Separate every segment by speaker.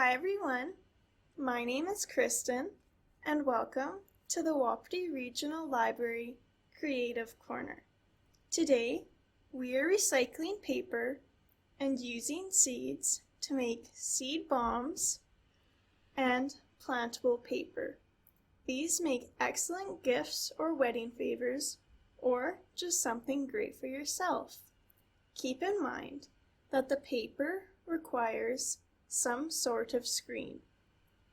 Speaker 1: Hi everyone, my name is Kristen and welcome to the Wapiti Regional Library Creative Corner. Today we are recycling paper and using seeds to make seed bombs and plantable paper. These make excellent gifts or wedding favors or just something great for yourself. Keep in mind that the paper requires some sort of screen.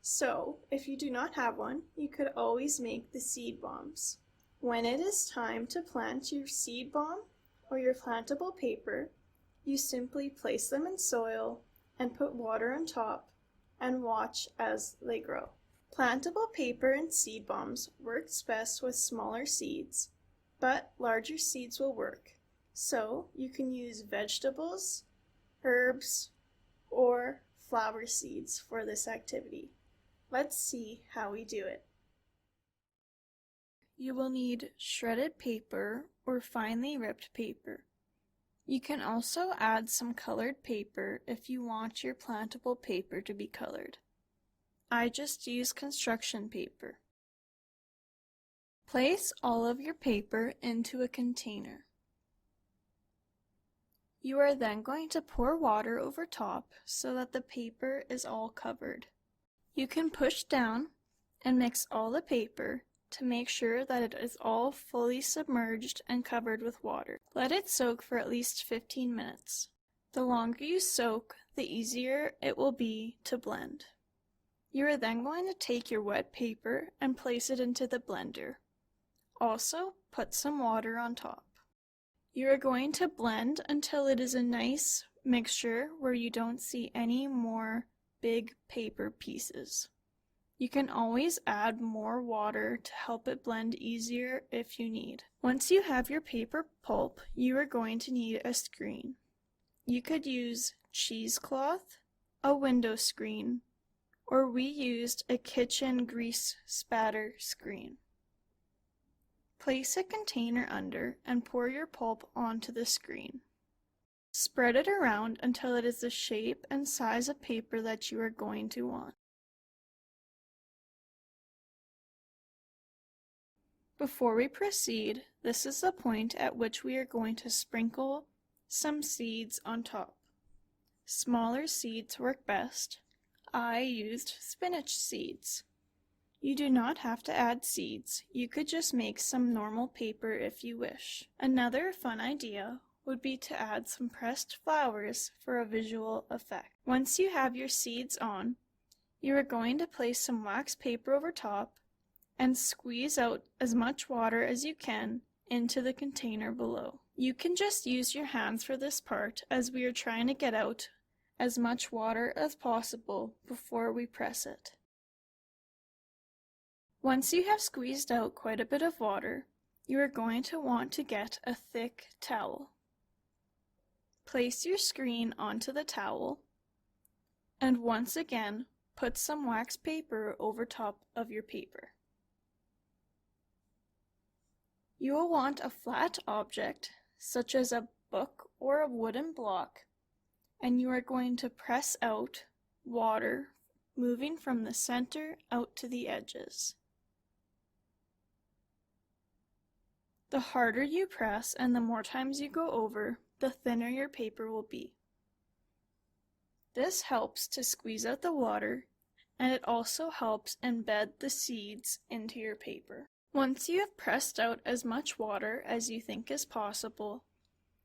Speaker 1: So, if you do not have one, you could always make the seed bombs. When it is time to plant your seed bomb or your plantable paper, you simply place them in soil and put water on top and watch as they grow. Plantable paper and seed bombs works best with smaller seeds, but larger seeds will work. So, you can use vegetables, herbs, or flower seeds for this activity. Let's see how we do it. You will need shredded paper or finely ripped paper. You can also add some colored paper if you want your plantable paper to be colored. I just use construction paper. Place all of your paper into a container. You are then going to pour water over top so that the paper is all covered. You can push down and mix all the paper to make sure that it is all fully submerged and covered with water. Let it soak for at least 15 minutes. The longer you soak, the easier it will be to blend. You are then going to take your wet paper and place it into the blender. Also, put some water on top. You are going to blend until it is a nice mixture where you don't see any more big paper pieces. You can always add more water to help it blend easier if you need. Once you have your paper pulp, you are going to need a screen. You could use cheesecloth, a window screen, or we used a kitchen grease spatter screen. Place a container under and pour your pulp onto the screen. Spread it around until it is the shape and size of paper that you are going to want. Before we proceed, this is the point at which we are going to sprinkle some seeds on top. Smaller seeds work best. I used spinach seeds. You do not have to add seeds. You could just make some normal paper if you wish. Another fun idea would be to add some pressed flowers for a visual effect. Once you have your seeds on, you are going to place some wax paper over top and squeeze out as much water as you can into the container below. You can just use your hands for this part as we are trying to get out as much water as possible before we press it. Once you have squeezed out quite a bit of water, you are going to want to get a thick towel. Place your screen onto the towel, and once again, put some wax paper over top of your paper. You will want a flat object, such as a book or a wooden block, and you are going to press out water, moving from the center out to the edges. The harder you press and the more times you go over, the thinner your paper will be. This helps to squeeze out the water, and it also helps embed the seeds into your paper. Once you have pressed out as much water as you think is possible,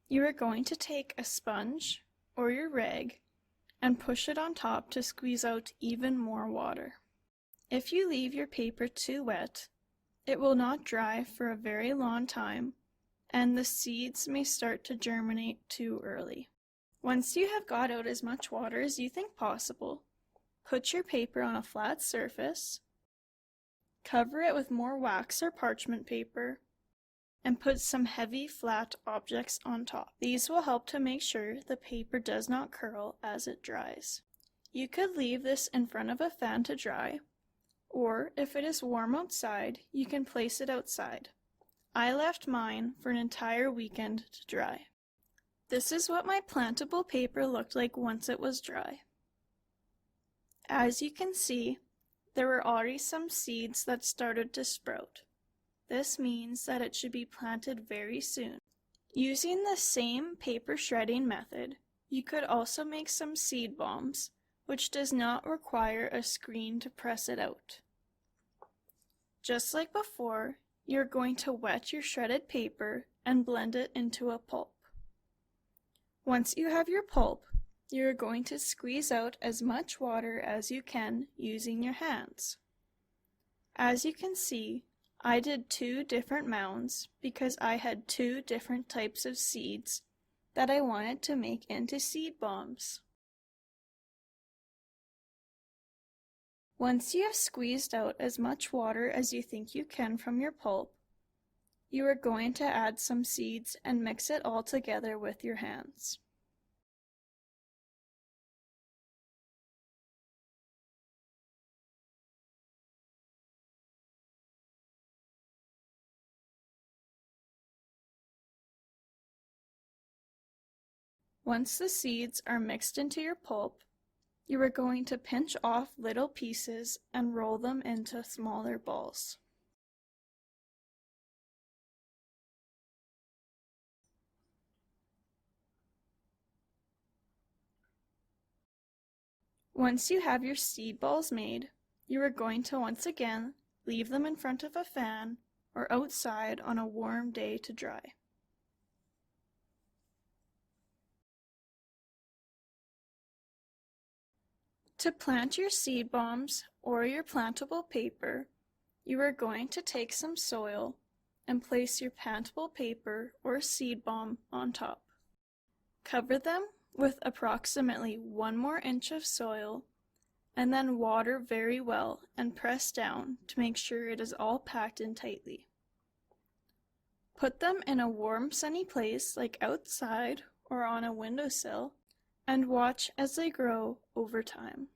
Speaker 1: you are going to take a sponge or your rag and push it on top to squeeze out even more water. If you leave your paper too wet, it will not dry for a very long time, and the seeds may start to germinate too early. Once you have got out as much water as you think possible, put your paper on a flat surface, cover it with more wax or parchment paper, and put some heavy flat objects on top. These will help to make sure the paper does not curl as it dries. You could leave this in front of a fan to dry, or if it is warm outside, you can place it outside. I left mine for an entire weekend to dry. This is what my plantable paper looked like once it was dry. As you can see, there were already some seeds that started to sprout. This means that it should be planted very soon. Using the same paper shredding method, you could also make some seed bombs, which does not require a screen to press it out. Just like before, you're going to wet your shredded paper and blend it into a pulp. Once you have your pulp, you're going to squeeze out as much water as you can using your hands. As you can see, I did 2 different mounds because I had 2 different types of seeds that I wanted to make into seed bombs. Once you have squeezed out as much water as you think you can from your pulp, you are going to add some seeds and mix it all together with your hands. Once the seeds are mixed into your pulp, you are going to pinch off little pieces and roll them into smaller balls. Once you have your seed balls made, you are going to once again leave them in front of a fan or outside on a warm day to dry. To plant your seed bombs or your plantable paper, you are going to take some soil and place your plantable paper or seed bomb on top. Cover them with approximately 1 more inch of soil and then water very well and press down to make sure it is all packed in tightly. Put them in a warm, sunny place like outside or on a windowsill and watch as they grow over time.